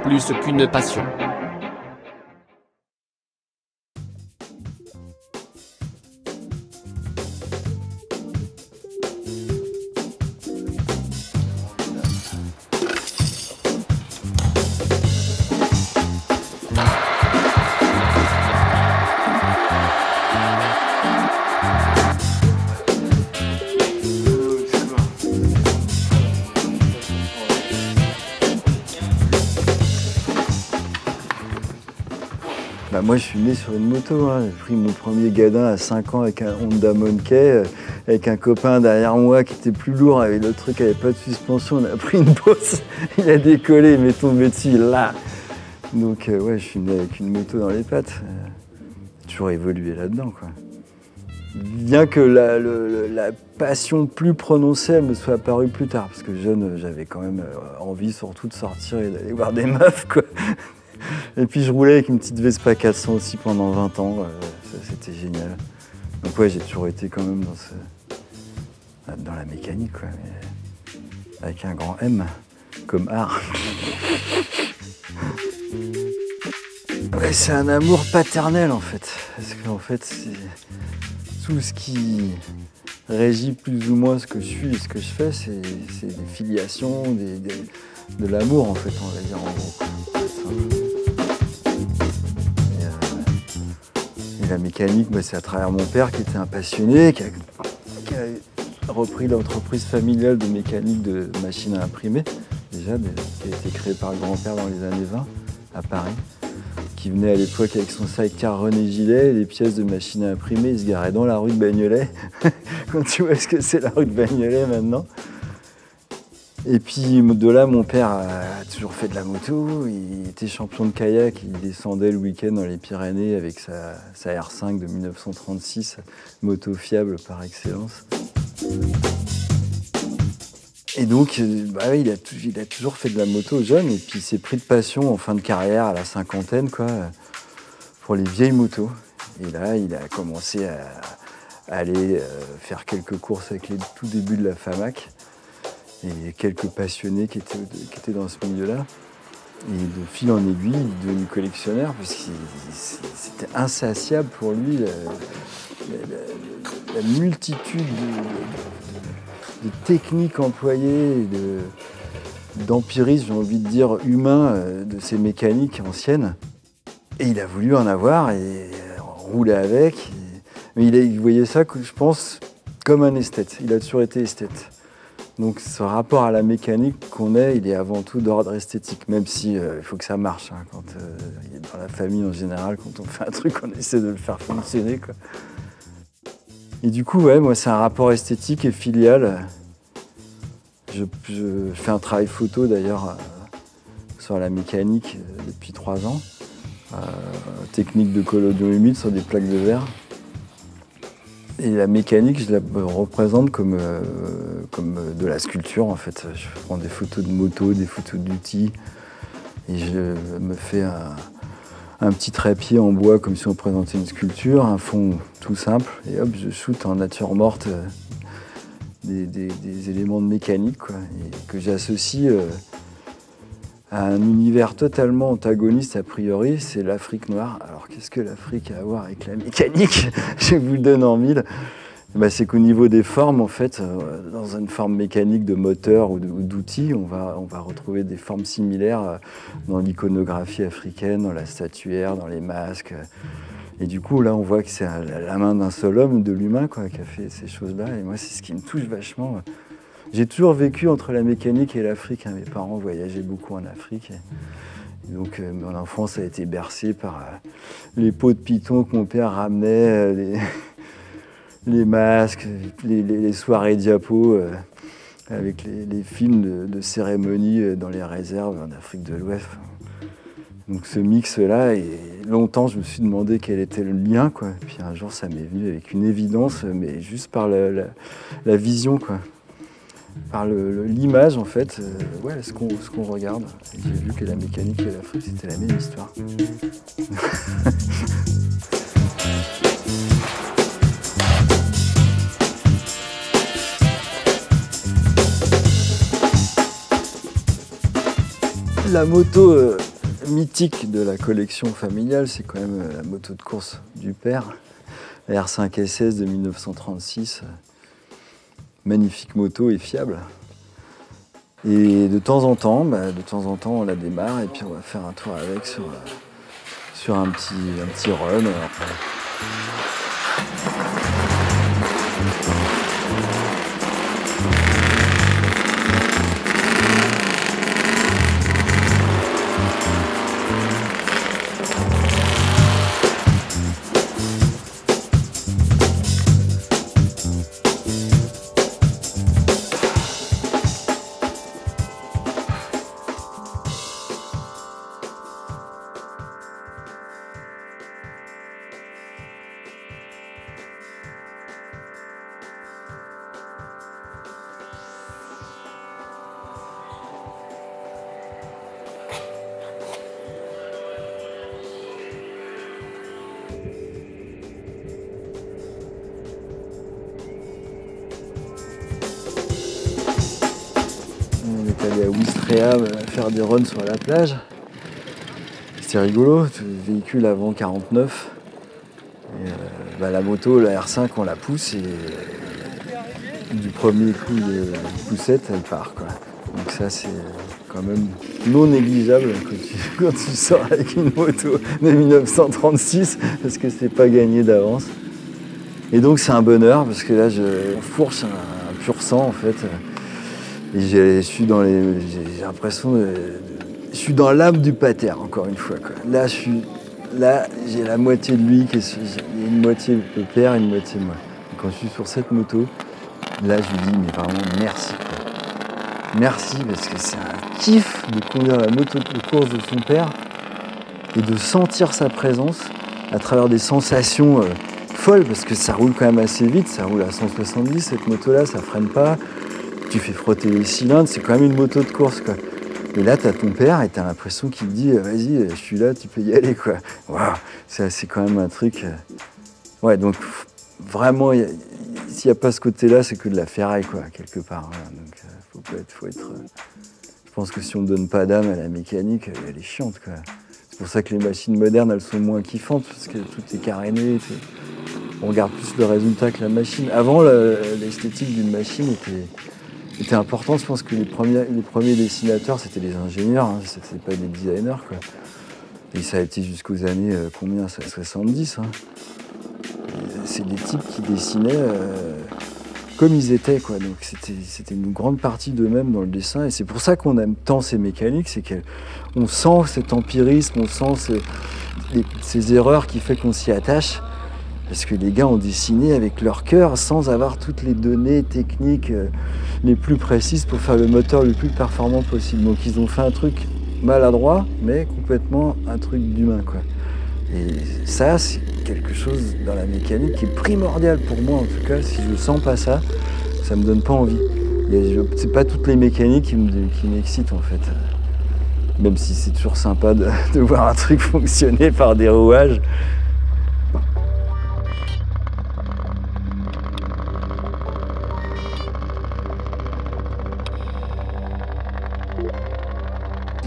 plus qu'une passion. Moi je suis né sur une moto, hein. J'ai pris mon premier gadin à 5 ans avec un Honda Monkey, avec un copain derrière moi qui était plus lourd, avec le truc qui n'avait pas de suspension, on a pris une bosse, il a décollé, il m'est tombé dessus là. Donc ouais, je suis né avec une moto dans les pattes. J'ai toujours évolué là-dedans, quoi. Bien que la passion plus prononcée, elle me soit apparue plus tard, parce que jeune, j'avais quand même envie surtout de sortir et d'aller voir des meufs, quoi. Et puis je roulais avec une petite Vespa 400 aussi pendant 20 ans, c'était génial. Donc ouais, j'ai toujours été quand même dans la mécanique, quoi, mais avec un grand M, comme art. Ouais, c'est un amour paternel en fait, parce qu'en fait c'est tout ce qui régit plus ou moins ce que je suis et ce que je fais, c'est des filiations, de l'amour en fait, on va dire en gros. Et la mécanique, c'est à travers mon père qui était un passionné, qui a repris l'entreprise familiale de mécanique de machines à imprimer, déjà, qui a été créée par le grand-père dans les années 20 à Paris, qui venait à l'époque avec son sidecar René Gillet, les pièces de machines à imprimer, il se garait dans la rue de Bagnolet, quand tu vois ce que c'est la rue de Bagnolet maintenant. Et puis de là, mon père a toujours fait de la moto, il était champion de kayak, il descendait le week-end dans les Pyrénées avec sa R5 de 1936, moto fiable par excellence. Et donc, il a toujours fait de la moto jeune, et puis il s'est pris de passion en fin de carrière, à la cinquantaine, quoi, pour les vieilles motos. Et là, il a commencé à aller faire quelques courses avec les tout débuts de la FAMAC. Et quelques passionnés qui étaient dans ce milieu-là. Et de fil en aiguille, il est devenu collectionneur parce que c'était insatiable pour lui la multitude de techniques employées, d'empirisme, j'ai envie de dire, humain de ces mécaniques anciennes. Et il a voulu en avoir et rouler avec. Mais il voyait ça, je pense, comme un esthète. Il a toujours été esthète. Donc ce rapport à la mécanique qu'on a, il est avant tout d'ordre esthétique, même si il faut que ça marche. Hein, dans la famille en général, quand on fait un truc, on essaie de le faire fonctionner, quoi. Et du coup, ouais, moi c'est un rapport esthétique et filial. Je fais un travail photo d'ailleurs sur la mécanique depuis 3 ans. Technique de collodion humide sur des plaques de verre. Et la mécanique, je la représente comme de la sculpture, en fait. Je prends des photos de moto, des photos d'outils, et je me fais un petit trépied en bois, comme si on présentait une sculpture, un fond tout simple, et hop, je shoot en nature morte des éléments de mécanique, quoi, et que j'associe à un univers totalement antagoniste a priori, c'est l'Afrique noire. Alors qu'est-ce que l'Afrique a à voir avec la mécanique? Je vous le donne en mille. C'est qu'au niveau des formes, en fait, dans une forme mécanique de moteur ou d'outils, on va retrouver des formes similaires dans l'iconographie africaine, dans la statuaire, dans les masques. Et du coup, là, on voit que c'est la main d'un seul homme, de l'humain, quoi, qui a fait ces choses-là. Et moi, c'est ce qui me touche vachement. J'ai toujours vécu entre la mécanique et l'Afrique. Hein. Mes parents voyageaient beaucoup en Afrique. Et donc, mon enfance a été bercée par les pots de python que mon père ramenait, les masques, les soirées diapos avec les films de cérémonie dans les réserves en Afrique de l'Ouest. Donc ce mix-là, et longtemps je me suis demandé quel était le lien, quoi. Et puis un jour ça m'est venu avec une évidence, mais juste par la vision, quoi. Par l'image, en fait, ouais, ce qu'on regarde. Et j'ai vu que la mécanique et l'Afrique, c'était la même histoire. La moto, mythique de la collection familiale, c'est quand même la moto de course du père, la R5 SS de 1936. Magnifique moto et fiable. Et de temps en temps, on la démarre et puis on va faire un tour avec sur un petit run. On est allé à Ouistreham faire des runs sur la plage. C'était rigolo, véhicule avant 49. Et, la moto, la R5, on la pousse et du premier coup de poussette, elle part, quoi. Donc ça, c'est quand même non négligeable quand tu sors avec une moto de 1936 parce que c'est pas gagné d'avance. Et donc c'est un bonheur parce que là, on fourche un pur sang en fait. Et j'ai l'impression je suis dans l'âme du pater, encore une fois, quoi. Là, j'ai la moitié de lui, il y a une moitié le père et une moitié de moi. Et quand je suis sur cette moto, là, je lui dis, mais vraiment, merci, quoi. Merci, parce que c'est un kiff de conduire la moto de course de son père et de sentir sa présence à travers des sensations folles, parce que ça roule quand même assez vite, ça roule à 170, cette moto-là, ça freine pas. Tu fais frotter les cylindres, c'est quand même une moto de course, quoi. Et là, t'as ton père et t'as l'impression qu'il te dit vas-y, je suis là, tu peux y aller, quoi. Waouh, c'est quand même un truc. Ouais, donc vraiment, s'il n'y a pas ce côté-là, c'est que de la ferraille, quoi, quelque part. Voilà. Donc, faut être. Je pense que si on ne donne pas d'âme à la mécanique, elle est chiante, quoi. C'est pour ça que les machines modernes, elles sont moins kiffantes, parce que tout est caréné. On regarde plus le résultat que la machine. Avant, l'esthétique d'une machine était importante. Je pense que les premiers dessinateurs, c'était les ingénieurs, hein, c'était pas des designers, quoi. Et ça a été jusqu'aux années, combien, 70, hein. C'est des types qui dessinaient comme ils étaient, quoi. Donc c'était une grande partie d'eux-mêmes dans le dessin. Et c'est pour ça qu'on aime tant ces mécaniques, c'est qu'on sent cet empirisme, on sent ces erreurs qui fait qu'on s'y attache. Parce que les gars ont dessiné avec leur cœur sans avoir toutes les données techniques les plus précises pour faire le moteur le plus performant possible. Donc ils ont fait un truc maladroit, mais complètement un truc d'humain, quoi. Et ça, c'est quelque chose dans la mécanique qui est primordial pour moi, en tout cas. Si je sens pas ça, ça me donne pas envie. C'est pas toutes les mécaniques qui m'excitent, en fait. Même si c'est toujours sympa de voir un truc fonctionner par des rouages.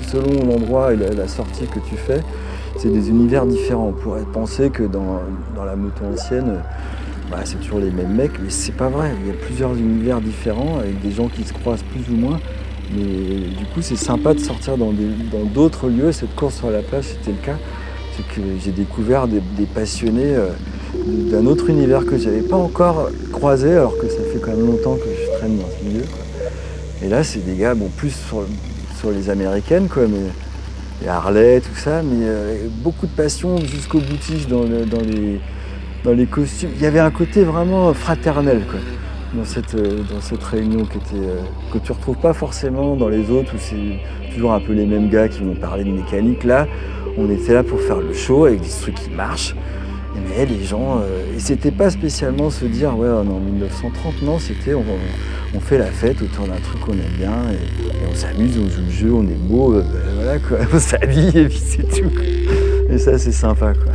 Selon l'endroit et la sortie que tu fais, c'est des univers différents. On pourrait penser que dans la moto ancienne, c'est toujours les mêmes mecs, mais c'est pas vrai. Il y a plusieurs univers différents avec des gens qui se croisent plus ou moins. Mais du coup, c'est sympa de sortir dans d'autres lieux. Cette course sur la plage, c'était le cas. C'est que j'ai découvert des passionnés d'un autre univers que j'avais pas encore croisé, alors que ça fait quand même longtemps que je traîne dans ce milieu, quoi. Et là, c'est des gars, plus sur les américaines, quoi, mais les Harley, tout ça, mais beaucoup de passion jusqu'au boutiste dans les costumes. Il y avait un côté vraiment fraternel, quoi, dans cette réunion que tu retrouves pas forcément dans les autres, où c'est toujours un peu les mêmes gars qui vont parler de mécanique. Là, on était là pour faire le show avec des trucs qui marchent. Mais les gens, et c'était pas spécialement se dire ouais on est en 1930, non, c'était on fait la fête autour d'un truc qu'on aime bien et on s'amuse, on joue le jeu, on est beau, voilà, quoi, on s'habille et puis c'est tout. Et ça c'est sympa, quoi.